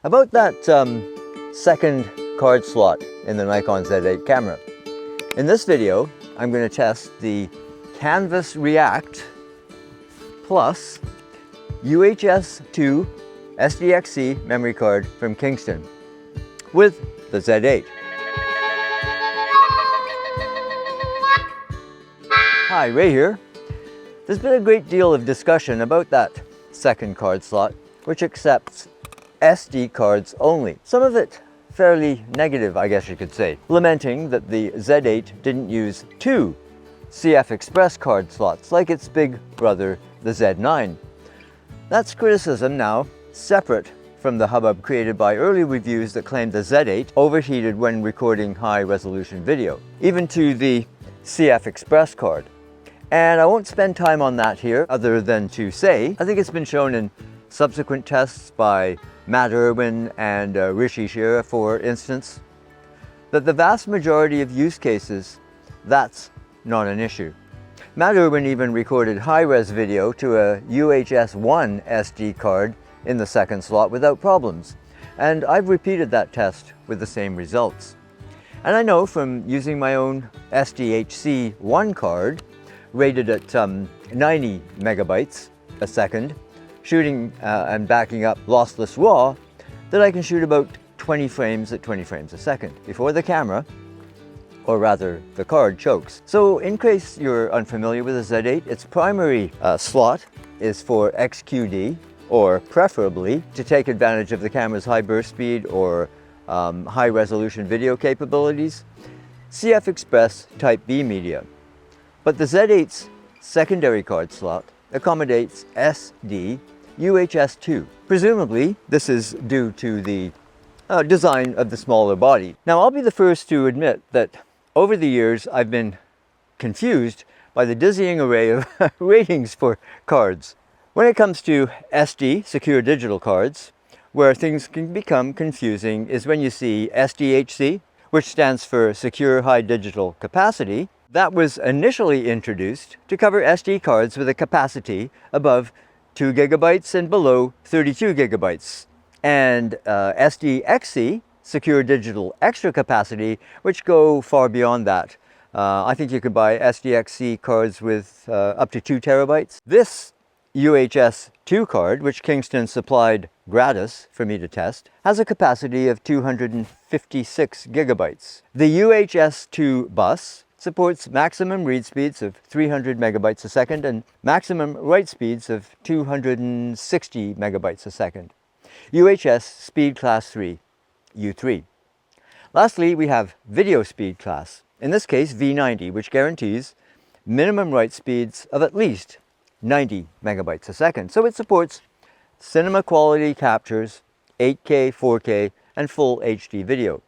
About that second card slot in the Nikon Z8 camera. In this video, I'm going to test the Canvas React Plus UHS-II SDXC memory card from Kingston with the Z8. Hi, Ray here. There's been a great deal of discussion about that second card slot, which accepts SD cards only. Some of it fairly negative, I guess you could say, lamenting that the Z8 didn't use two CFExpress card slots like its big brother, the Z9. That's criticism now, separate from the hubbub created by early reviews that claimed the Z8 overheated when recording high-resolution video, even to the CFExpress card. And I won't spend time on that here, other than to say, I think it's been shown in subsequent tests by Matt Irwin and Rishi Shira, for instance, that the vast majority of use cases, that's not an issue. Matt Irwin even recorded high-res video to a UHS-I SD card in the second slot without problems, and I've repeated that test with the same results. And I know from using my own SDHC-I card, rated at 90 megabytes a second, shooting and backing up lossless RAW, that I can shoot about 20 frames at 20 frames a second before the camera, or rather the card, chokes. So in case you're unfamiliar with the Z8, its primary slot is for XQD, or preferably to take advantage of the camera's high burst speed or high resolution video capabilities, CFExpress Type B media. But the Z8's secondary card slot accommodates SD UHS-II. Presumably, this is due to the design of the smaller body. Now, I'll be the first to admit that over the years, I've been confused by the dizzying array of ratings for cards. When it comes to SD, secure digital cards, where things can become confusing is when you see SDHC, which stands for Secure High Digital Capacity. That was initially introduced to cover SD cards with a capacity above 2 gigabytes and below 32 gigabytes. And SDXC, Secure Digital Extra Capacity, which go far beyond that. I think you could buy SDXC cards with up to 2 terabytes. This UHS-II card, which Kingston supplied gratis for me to test, has a capacity of 256 gigabytes. The UHS-II bus supports maximum read speeds of 300 megabytes a second and maximum write speeds of 260 megabytes a second. UHS Speed Class 3, U3. Lastly, we have Video Speed Class, in this case V90, which guarantees minimum write speeds of at least 90 megabytes a second. So it supports cinema quality captures, 8K, 4K, and full HD video,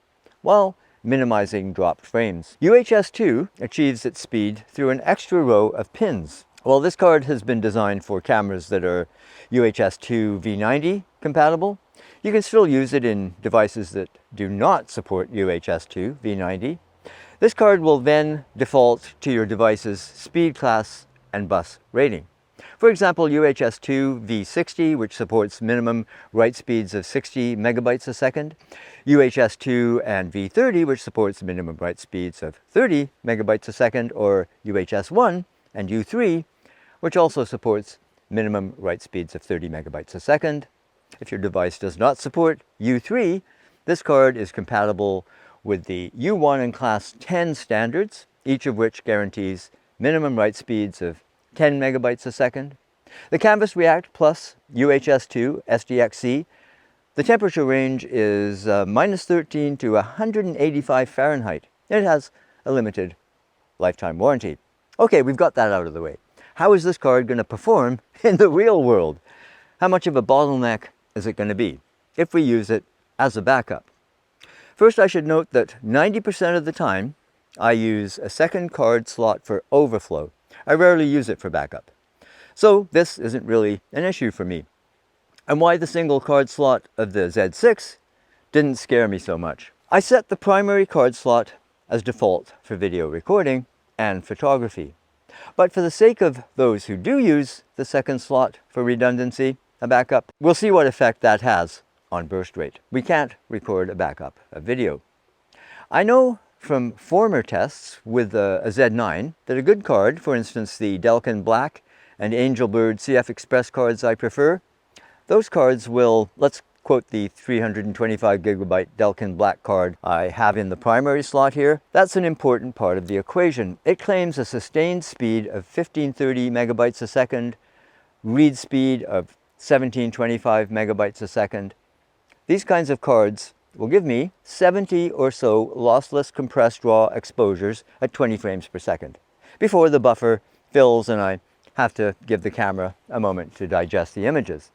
while minimizing dropped frames. UHS-II achieves its speed through an extra row of pins. While this card has been designed for cameras that are UHS-II V90 compatible, you can still use it in devices that do not support UHS-II V90. This card will then default to your device's speed class and bus rating. For example, UHS-II V60, which supports minimum write speeds of 60 megabytes a second, UHS-II and V30, which supports minimum write speeds of 30 megabytes a second, or UHS-I and U3, which also supports minimum write speeds of 30 megabytes a second. If your device does not support U3, this card is compatible with the U1 and Class 10 standards, each of which guarantees minimum write speeds of 10 megabytes a second. The Canvas React Plus UHS-II SDXC, the temperature range is minus 13 to 185 Fahrenheit. It has a limited lifetime warranty. Okay, we've got that out of the way. How is this card going to perform in the real world? How much of a bottleneck is it going to be if we use it as a backup? First, I should note that 90% of the time, I use a second card slot for overflow. I rarely use it for backup. So this isn't really an issue for me. And why the single card slot of the Z6 didn't scare me so much. I set the primary card slot as default for video recording and photography. But for the sake of those who do use the second slot for redundancy, a backup, we'll see what effect that has on burst rate. We can't record a backup video. I know from former tests with a Z9 that a good card, for instance the Delkin Black and Angelbird CFExpress cards I prefer, those cards will, let's quote the 325 gigabyte Delkin Black card I have in the primary slot here. That's an important part of the equation. It claims a sustained speed of 1530 megabytes a second, read speed of 1725 megabytes a second. These kinds of cards will give me 70 or so lossless compressed raw exposures at 20 frames per second before the buffer fills and I have to give the camera a moment to digest the images.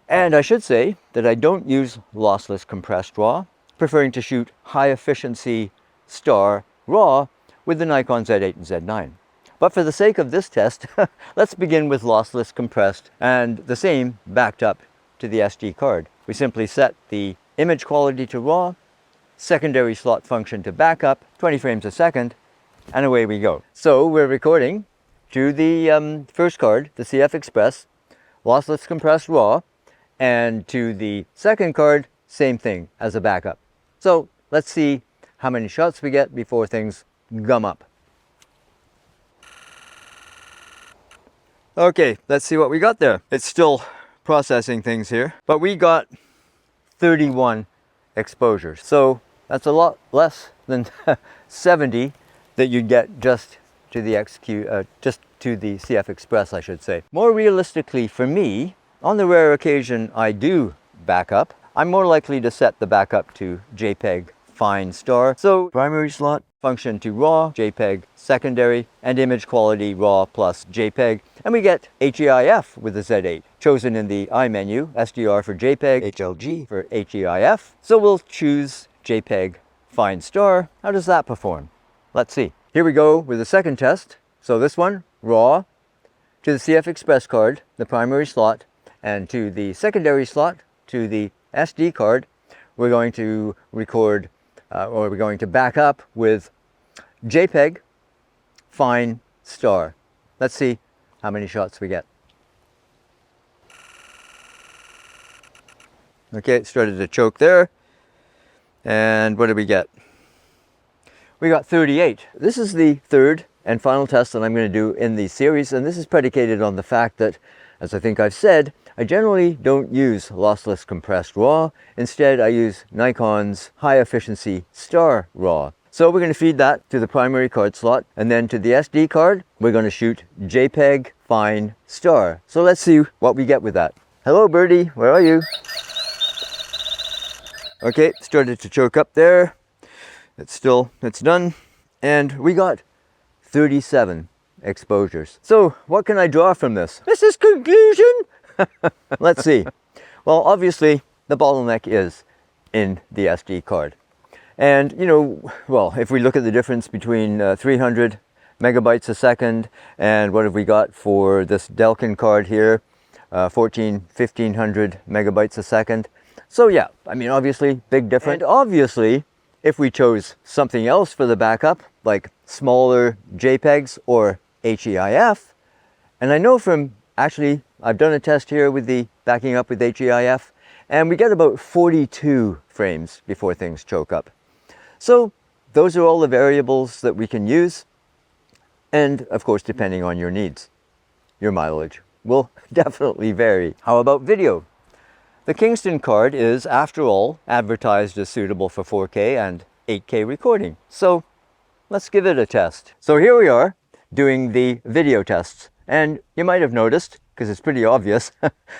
And I should say that I don't use lossless compressed RAW, preferring to shoot high efficiency star RAW with the Nikon Z8 and Z9. But for the sake of this test, let's begin with lossless compressed and the same backed up to the SD card. We simply set the image quality to RAW, secondary slot function to backup, 20 frames a second, and away we go. So we're recording to the first card, the CFExpress, lossless compressed RAW, and to the second card, same thing as a backup. So let's see how many shots we get before things gum up. Okay, let's see what we got there. It's still processing things here, but we got 31 exposures. So that's a lot less than 70 that you'd get just to the CFExpress, I should say. More realistically for me, on the rare occasion I do backup, I'm more likely to set the backup to JPEG fine star. So primary slot function to RAW, JPEG secondary, and image quality RAW plus JPEG. And we get HEIF with the Z8, chosen in the I menu, SDR for JPEG, HLG for HEIF. So we'll choose JPEG fine star. How does that perform? Let's see. Here we go with the second test. So this one, RAW to the CFExpress card, the primary slot, and to the secondary slot, to the SD card, we're going to record, or we're going to back up with JPEG fine star. Let's see how many shots we get. Okay, it started to choke there. And what did we get? We got 38. This is the third and final test that I'm going to do in the series, and this is predicated on the fact that, as I think I've said, I generally don't use lossless compressed RAW. Instead, I use Nikon's high efficiency star RAW. So we're going to feed that to the primary card slot, and then to the SD card, we're going to shoot JPEG fine star. So let's see what we get with that. Hello birdie, where are you? Okay, started to choke up there. It's done. And we got 37 exposures. So what can I draw from this? This is conclusion. Let's see. Well, obviously the bottleneck is in the SD card. And you know, well, if we look at the difference between 300 megabytes a second and what have we got for this Delkin card here, 1500 megabytes a second. So yeah, I mean, obviously big difference. And obviously, if we chose something else for the backup, like smaller JPEGs or HEIF, and I know from, actually, I've done a test here with the backing up with HEIF, and we get about 42 frames before things choke up. So those are all the variables that we can use, and of course, depending on your needs, your mileage will definitely vary. How about video? The Kingston card is, after all, advertised as suitable for 4K and 8K recording. So let's give it a test. So here we are doing the video tests. And you might have noticed, because it's pretty obvious,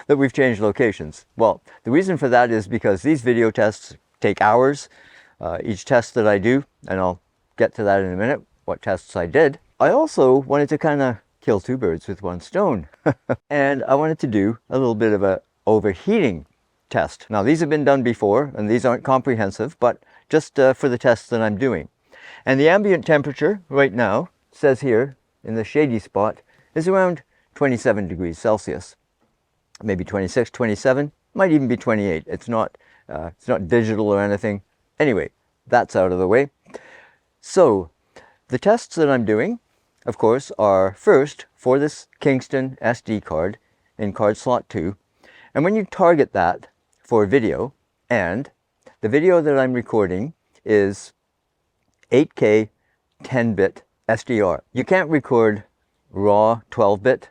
that we've changed locations. Well, the reason for that is because these video tests take hours. Each test that I do, and I'll get to that in a minute, what tests I did. I also wanted to kind of kill two birds with one stone. And I wanted to do a little bit of a overheating test. Now these have been done before and these aren't comprehensive, but just for the tests that I'm doing. And the ambient temperature right now, says here in the shady spot, is around 27 degrees Celsius. Maybe 26, 27, might even be 28. It's not digital or anything. Anyway, that's out of the way. So the tests that I'm doing, of course, are first for this Kingston SD card in card slot 2. And when you target that for video, and the video that I'm recording is 8K 10-bit SDR. You can't record raw 12-bit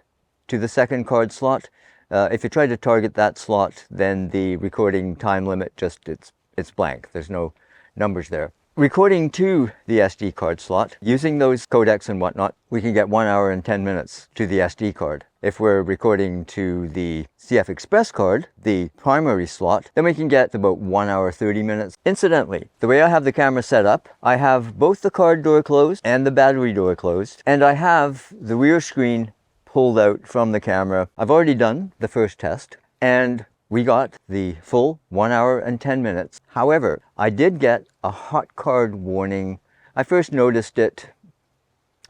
to the second card slot. If you try to target that slot, then the recording time limit it's blank. There's no numbers there. Recording to the SD card slot, using those codecs and whatnot, we can get 1 hour and 10 minutes to the SD card. If we're recording to the CFExpress card, the primary slot, then we can get about 1 hour 30 minutes. Incidentally, the way I have the camera set up, I have both the card door closed and the battery door closed, and I have the rear screen pulled out from the camera. I've already done the first test, and we got the full 1 hour and 10 minutes. However, I did get a hot card warning. I first noticed it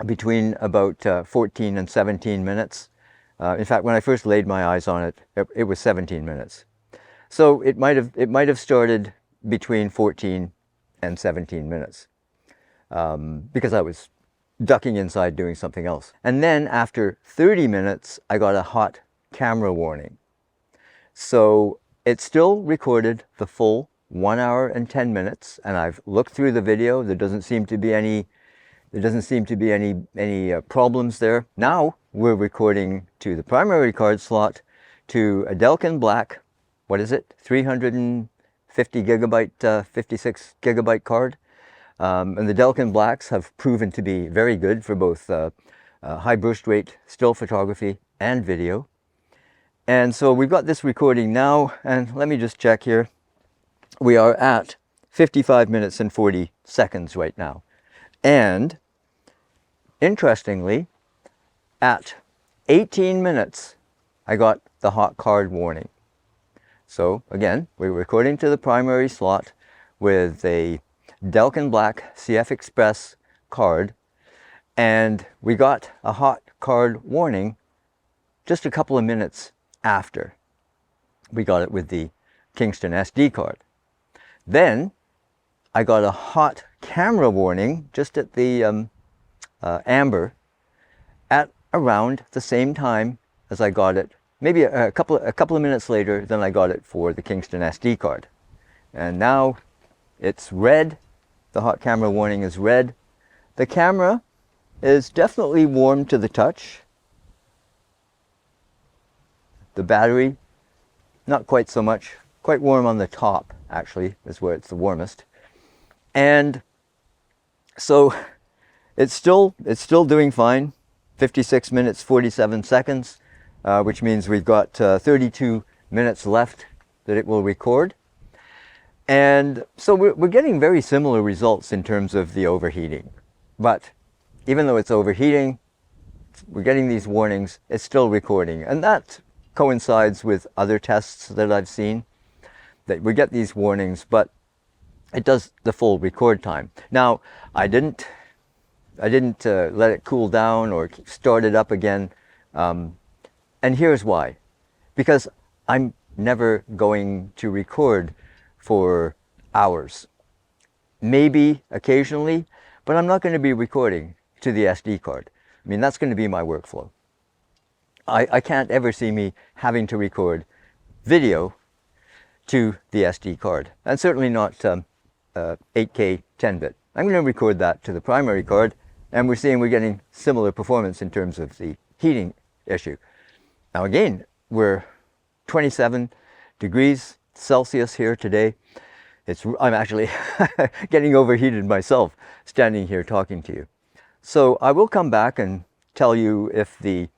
between about 14 and 17 minutes. In fact, when I first laid my eyes on it, it was 17 minutes. So it might have started between 14 and 17 minutes because I was ducking inside doing something else. And then after 30 minutes, I got a hot camera warning. So it still recorded the full 1 hour and 10 minutes, and I've looked through the video. There doesn't seem to be any problems there. Now we're recording to the primary card slot to a Delkin Black, what is it, 350 gigabyte, 56 gigabyte card. And the Delkin Blacks have proven to be very good for both high burst rate still photography and video. And so we've got this recording now, and let me just check here. We are at 55 minutes and 40 seconds right now. And interestingly, at 18 minutes, I got the hot card warning. So again, we're recording to the primary slot with a Delkin Black CFExpress card, and we got a hot card warning just a couple of minutes after we got it with the Kingston SD card. Then I got a hot camera warning just at the amber at around the same time as I got it, maybe a couple of minutes later than I got it for the Kingston SD card. And now it's red. The hot camera warning is red. The camera is definitely warm to the touch. The battery, not quite so much. Quite warm on the top, actually, is where it's the warmest. And so it's still doing fine. 56 minutes, 47 seconds, which means we've got 32 minutes left that it will record. And so we're getting very similar results in terms of the overheating. But even though it's overheating, we're getting these warnings, it's still recording. And that coincides with other tests that I've seen, that we get these warnings, but it does the full record time. Now, I didn't let it cool down or start it up again. And here's why. Because I'm never going to record for hours. Maybe occasionally, but I'm not going to be recording to the SD card. I mean, that's going to be my workflow. I can't ever see me having to record video to the SD card, and certainly not 8K 10-bit. I'm going to record that to the primary card, and we're seeing we're getting similar performance in terms of the heating issue. Now again, we're 27 degrees Celsius here today. I'm actually getting overheated myself standing here talking to you. So I will come back and tell you if the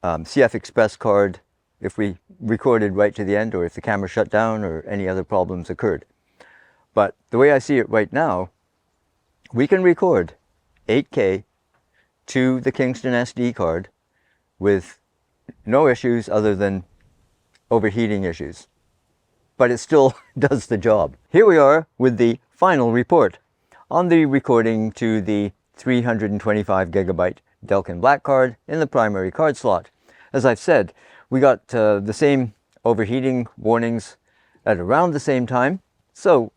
CFExpress card, if we recorded right to the end, or if the camera shut down, or any other problems occurred. But the way I see it right now, we can record 8K to the Kingston SD card with no issues other than overheating issues. But it still does the job. Here we are with the final report on the recording to the 325 gigabyte Delkin Black card in the primary card slot. As I've said, we got the same overheating warnings at around the same time. So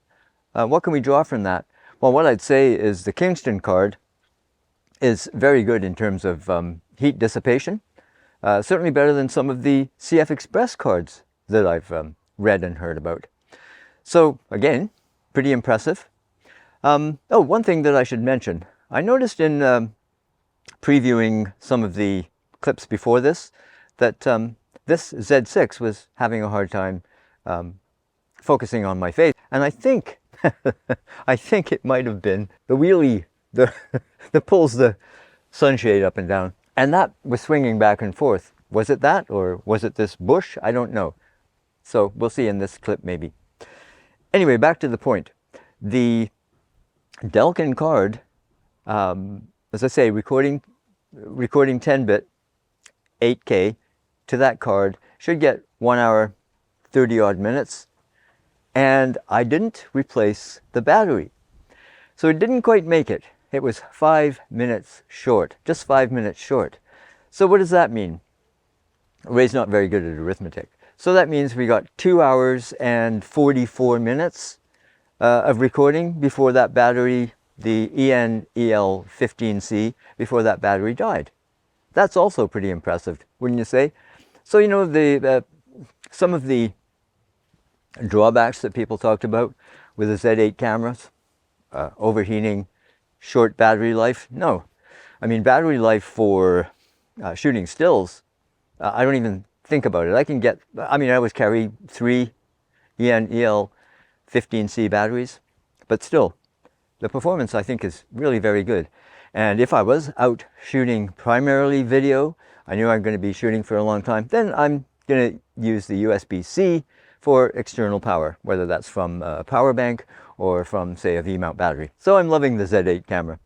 what can we draw from that? Well, what I'd say is the Kingston card is very good in terms of heat dissipation. Certainly better than some of the CFExpress cards that I've read and heard about. So again, pretty impressive. Oh, one thing that I should mention. I noticed in previewing some of the clips before this that this Z6 was having a hard time focusing on my face. And I think, I think it might have been the wheelie that pulls the sunshade up and down. And that was swinging back and forth. Was it that, or was it this bush? I don't know. So we'll see in this clip maybe. Anyway, back to the point. The Delkin card, as I say, recording 10-bit 8K to that card should get 1 hour 30 odd minutes, and I didn't replace the battery, so it didn't quite make it. It was 5 minutes short, just 5 minutes short. So what does that mean? Ray's not very good at arithmetic. So that means we got 2 hours and 44 minutes of recording before that battery, the EN-EL15C, before that battery died. That's also pretty impressive, wouldn't you say? So, you know, some of the drawbacks that people talked about with the Z8 cameras, overheating, short battery life. No, I mean, battery life for shooting stills, I don't even think about it. I can get, I mean, I always carry 3 EN-EL15C batteries, but still, the performance I think is really very good. And if I was out shooting primarily video, I knew I'm going to be shooting for a long time, then I'm going to use the USB-C for external power, whether that's from a power bank or from, say, a V-mount battery. So I'm loving the Z8 camera.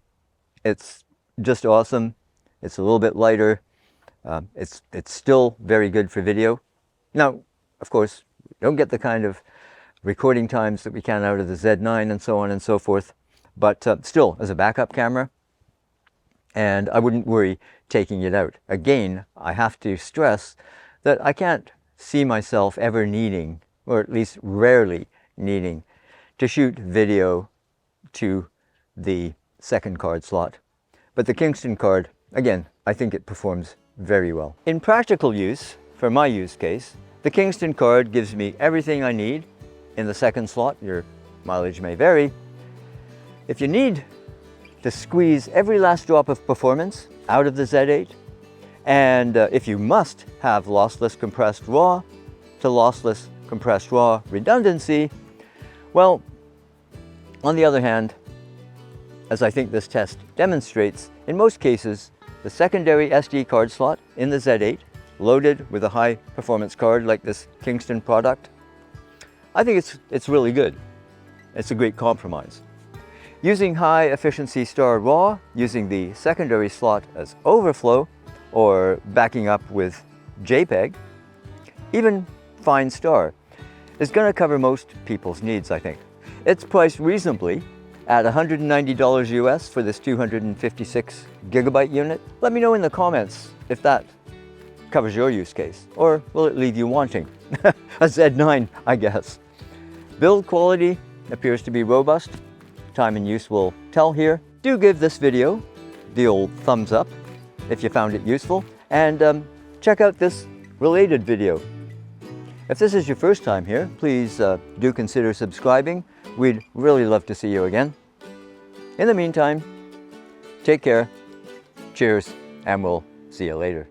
It's just awesome. It's a little bit lighter. It's still very good for video. Now, of course, we don't get the kind of recording times that we can out of the Z9 and so on and so forth, but still, as a backup camera, and I wouldn't worry taking it out. Again, I have to stress that I can't see myself ever needing, or at least rarely needing, to shoot video to the second card slot. But the Kingston card, again, I think it performs very well. In practical use, for my use case, the Kingston card gives me everything I need in the second slot. Your mileage may vary. If you need to squeeze every last drop of performance out of the Z8, and if you must have lossless compressed RAW to lossless compressed RAW redundancy, well, on the other hand, as I think this test demonstrates, in most cases, the secondary SD card slot in the Z8, loaded with a high performance card like this Kingston product, I think it's really good. It's a great compromise. Using high efficiency star RAW, using the secondary slot as overflow, or backing up with JPEG, even fine star, is going to cover most people's needs, I think. It's priced reasonably at $190 US for this 256 gigabyte unit. Let me know in the comments if that covers your use case, or will it leave you wanting? A Z9, I guess. Build quality appears to be robust. Time and use will tell here. Do give this video the old thumbs up if you found it useful, and check out this related video. If this is your first time here, please do consider subscribing. We'd really love to see you again. In the meantime, take care, cheers, and we'll see you later.